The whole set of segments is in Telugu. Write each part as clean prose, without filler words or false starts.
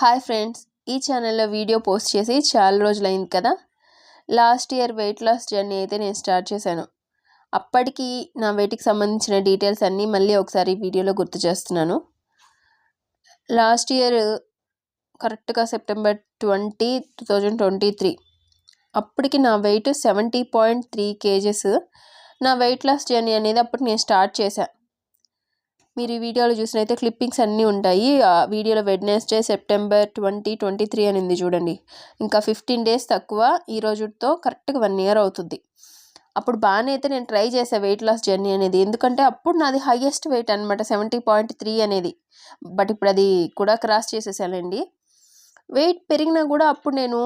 హాయ్ ఫ్రెండ్స్, ఈ ఛానల్లో వీడియో పోస్ట్ చేసి చాలా రోజులైంది కదా. Last year weight loss journey అయితే నేను స్టార్ట్ చేశాను. అప్పటికి నా వెయిట్కి సంబంధించిన డీటెయిల్స్ అన్నీ మళ్ళీ ఒకసారి వీడియోలో గుర్తు చేస్తున్నాను. లాస్ట్ ఇయర్ కరెక్ట్గా సెప్టెంబర్ 2023 అప్పటికి నా వెయిట్ 70.3 kgs. నా వెయిట్ లాస్ జర్నీ అనేది అప్పుడు నేను స్టార్ట్ చేశాను. మీరు ఈ వీడియోలో చూసినైతే క్లిప్పింగ్స్ అన్నీ ఉంటాయి. ఆ వీడియోలో వెడ్నెస్డే సెప్టెంబర్ 2023 అని ఉంది చూడండి. ఇంకా 15 days తక్కువ. ఈ రోజుతో కరెక్ట్గా 1 year అవుతుంది. అప్పుడు బాగానే అయితే నేను ట్రై చేసా వెయిట్ లాస్ జర్నీ అనేది. ఎందుకంటే అప్పుడు నాది హైయెస్ట్ వెయిట్ అనమాట 70.3 అనేది. బట్ ఇప్పుడు అది కూడా క్రాస్ చేసేసానండి. వెయిట్ పెరిగినా కూడా అప్పుడు నేను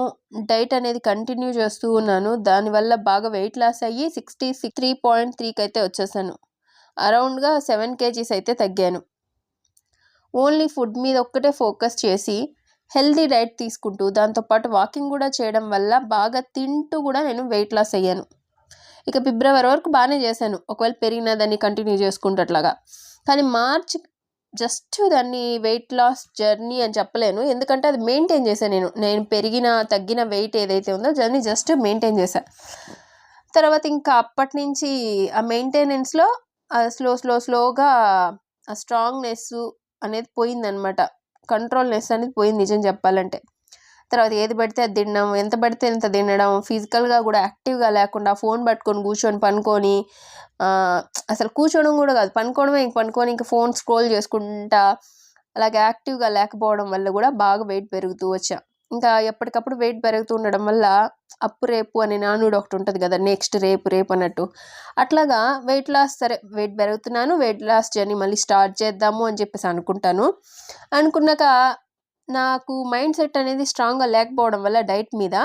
డైట్ అనేది కంటిన్యూ చేస్తూ ఉన్నాను. దానివల్ల బాగా వెయిట్ లాస్ అయ్యి 63.3కి అయితే వచ్చేసాను. అరౌండ్గా 7 kgs అయితే తగ్గాను. ఓన్లీ ఫుడ్ మీద ఒక్కటే ఫోకస్ చేసి హెల్దీ డైట్ తీసుకుంటూ దాంతోపాటు వాకింగ్ కూడా చేయడం వల్ల బాగా తింటూ కూడా నేను వెయిట్ లాస్ అయ్యాను. ఇక ఫిబ్రవరి వరకు బాగానే చేశాను, ఒకవేళ పెరిగినా దాన్ని కంటిన్యూ చేసుకుంటట్లాగా. కానీ మార్చ్ జస్ట్ దాన్ని వెయిట్ లాస్ జర్నీ అని చెప్పలేను, ఎందుకంటే అది మెయింటైన్ చేశాను. నేను తగ్గిన వెయిట్ ఏదైతే ఉందో దాన్ని జస్ట్ మెయింటైన్ చేశాను. తర్వాత ఇంకా అప్పటి నుంచి ఆ మెయింటెనెన్స్లో స్లోగా ఆ స్ట్రాంగ్నెస్ అనేది పోయిందనమాట. కంట్రోల్నెస్ అనేది పోయింది నిజం చెప్పాలంటే. తర్వాత ఏది పడితే అది తినడం, ఎంత పడితే ఎంత తినడం, ఫిజికల్గా కూడా యాక్టివ్గా లేకుండా ఫోన్ పట్టుకొని పనుకొని అసలు కూర్చోవడం కూడా కాదు, పనుకొని ఇంకా ఫోన్ స్క్రోల్ చేసుకుంటా అలాగే యాక్టివ్గా లేకపోవడం వల్ల కూడా బాగా వెయిట్ పెరుగుతూ వచ్చా. ఇంకా ఎప్పటికప్పుడు వెయిట్ పెరుగుతూ ఉండడం వల్ల అప్పు రేపు అనే నానుడు ఒకటి ఉంటుంది కదా, నెక్స్ట్ రేపు అన్నట్టు. అట్లాగా వెయిట్ లాస్, సరే వెయిట్ పెరుగుతున్నాను, వెయిట్ లాస్ జర్నీ మళ్ళీ స్టార్ట్ చేద్దాము అని చెప్పేసి అనుకున్నాక నాకు మైండ్ సెట్ అనేది స్ట్రాంగ్గా లేకపోవడం వల్ల డైట్ మీద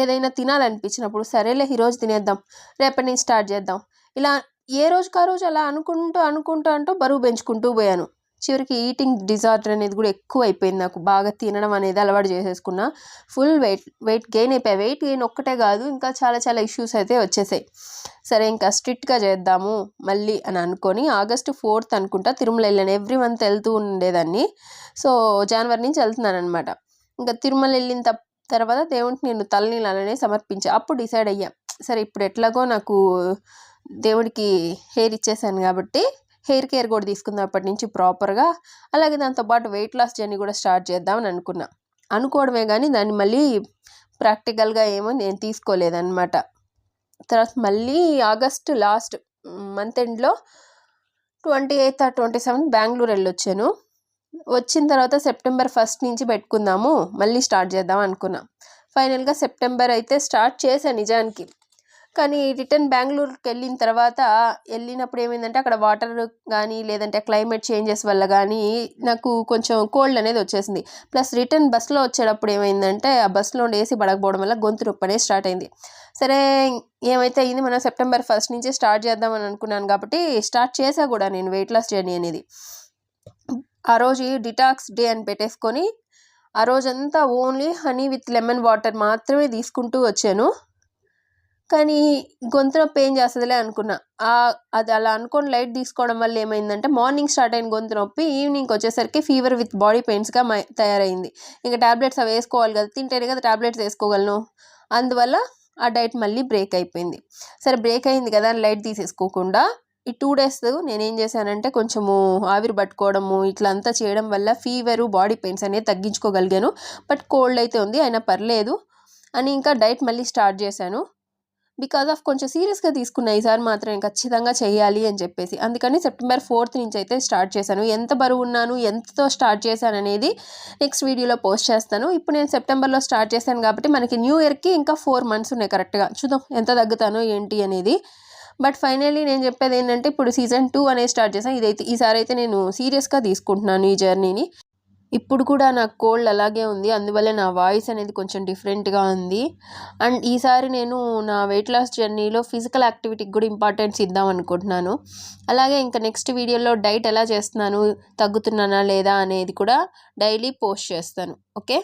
ఏదైనా తినాలనిపించినప్పుడు సరేలే ఈరోజు తినేద్దాం, రేపటి నుంచి స్టార్ట్ చేద్దాం, ఇలా ఏ రోజుకా రోజు అలా అనుకుంటూ బరువు పెంచుకుంటూ పోయాను. చివరికి ఈటింగ్ డిజార్డర్ అనేది కూడా ఎక్కువ అయిపోయింది. నాకు బాగా తినడం అనేది అలవాటు చేసేసుకున్నా. ఫుల్ వెయిట్ గెయిన్ అయిపోయాయి. వెయిట్ గెయిన్ ఒక్కటే కాదు, ఇంకా చాలా ఇష్యూస్ అయితే వచ్చేసాయి. సరే ఇంకా స్ట్రిక్ట్గా చేద్దాము మళ్ళీ అని అనుకొని ఆగస్ట్ 4th అనుకుంటా తిరుమల వెళ్ళాను. ఎవ్రీ మంత్ వెళ్తూ ఉండేదాన్ని. సో జనవరి నుంచి వెళ్తున్నాను అనమాట. ఇంకా తిరుమల వెళ్ళిన తర్వాత దేవుడికి నేను తలనీలాలనే సమర్పించా. అప్పుడు డిసైడ్ అయ్యా, సరే ఇప్పుడు ఎట్లాగో నాకు దేవుడికి హెయిర్ ఇచ్చేసాను కాబట్టి హెయిర్ కేర్ కూడా తీసుకుందాం అప్పటి నుంచి ప్రాపర్గా. అలాగే దాంతోపాటు వెయిట్ లాస్ జర్నీ కూడా స్టార్ట్ చేద్దామని అనుకోవడమే కానీ దాన్ని మళ్ళీ ప్రాక్టికల్గా ఏమో నేను తీసుకోలేదన్నమాట. తర్వాత మళ్ళీ ఆగస్ట్ లాస్ట్ మంత్ ఎండ్లో 28th or 27th బెంగళూరు వెళ్ళొచ్చాను. వచ్చిన తర్వాత సెప్టెంబర్ 1st నుంచి పెట్టుకుందాము, మళ్ళీ స్టార్ట్ చేద్దాం అనుకున్నా. ఫైనల్గా సెప్టెంబర్ అయితే స్టార్ట్ చేశాను నిజానికి. కానీ రిటర్న్ బెంగళూరుకి వెళ్ళినప్పుడు ఏమైందంటే అక్కడ వాటర్ కానీ లేదంటే క్లైమేట్ చేంజెస్ వల్ల కానీ నాకు కొంచెం కోల్డ్ అనేది వచ్చేసింది. ప్లస్ రిటర్న్ బస్సులో వచ్చేటప్పుడు ఏమైందంటే ఆ బస్సులో ఏసీ పడకపోవడం వల్ల గొంతు నొప్పి అనేది స్టార్ట్ అయింది. సరే ఏమైతే అయింది, మనం సెప్టెంబర్ 1st నుంచి స్టార్ట్ చేద్దామని అనుకున్నాను కాబట్టి స్టార్ట్ చేసా కూడా నేను వెయిట్ లాస్ జర్నీ అనేది. ఆ రోజు డిటాక్స్ డే అని పెట్టేసుకొని ఆ రోజంతా only honey with lemon water మాత్రమే తీసుకుంటూ వచ్చాను. కానీ గొంతు నొప్పి ఏం చేస్తుందిలే అనుకున్నా. అది అలా అనుకొని లైట్ తీసుకోవడం వల్ల ఏమైందంటే మార్నింగ్ స్టార్ట్ అయిన గొంతు నొప్పి ఈవినింగ్కి వచ్చేసరికి ఫీవర్ విత్ బాడీ పెయిన్స్గా తయారైంది. ఇంకా ట్యాబ్లెట్స్ అవి వేసుకోవాలి కదా, తింటేనే కదా ట్యాబ్లెట్స్ వేసుకోగలను. అందువల్ల ఆ డైట్ మళ్ళీ బ్రేక్ అయిపోయింది. సరే బ్రేక్ అయింది కదా అని లైట్ తీసేసుకోకుండా ఈ 2 days నేనేం చేశానంటే కొంచెము ఆవిరి పట్టుకోవడము ఇట్లా అంతా చేయడం వల్ల ఫీవరు బాడీ పెయిన్స్ అనేది తగ్గించుకోగలిగాను. బట్ కోల్డ్ అయితే ఉంది, అయినా పర్లేదు అని ఇంకా డైట్ మళ్ళీ స్టార్ట్ చేశాను. బికాజ్ ఆఫ్ కొంచెం సీరియస్గా తీసుకున్నా ఈసారి మాత్రం ఖచ్చితంగా చేయాలి అని చెప్పేసి. అందుకని సెప్టెంబర్ 4th నుంచి అయితే స్టార్ట్ చేశాను. ఎంత బరువు ఉన్నాను, ఎంతతో స్టార్ట్ చేశాను అనేది నెక్స్ట్ వీడియోలో పోస్ట్ చేస్తాను. ఇప్పుడు నేను సెప్టెంబర్లో స్టార్ట్ చేశాను కాబట్టి మనకి న్యూ ఇయర్కి ఇంకా 4 months ఉన్నాయి కరెక్ట్గా. చూద్దాం ఎంత తగ్గుతానో ఏంటి అనేది. బట్ ఫైనల్లీ నేను చెప్పేది ఏంటంటే ఇప్పుడు సీజన్ 2 అనేది స్టార్ట్ చేశాను. ఈసారి అయితే నేను సీరియస్గా తీసుకుంటున్నాను ఈ జర్నీని. ఇప్పుడు కూడా నాకు కోల్డ్ అలాగే ఉంది, అందువల్ల నా వాయిస్ అనేది కొంచెం డిఫరెంట్గా ఉంది. అండ్ ఈసారి నేను నా వెయిట్ లాస్ జర్నీలో ఫిజికల్ యాక్టివిటీకి కూడా ఇంపార్టెన్స్ ఇద్దాం అనుకుంటున్నాను. అలాగే ఇంకా నెక్స్ట్ వీడియోలో డైట్ ఎలా చేస్తున్నాను, తగ్గుతున్నానా లేదా అనేది కూడా డైలీ పోస్ట్ చేస్తాను. ఓకే.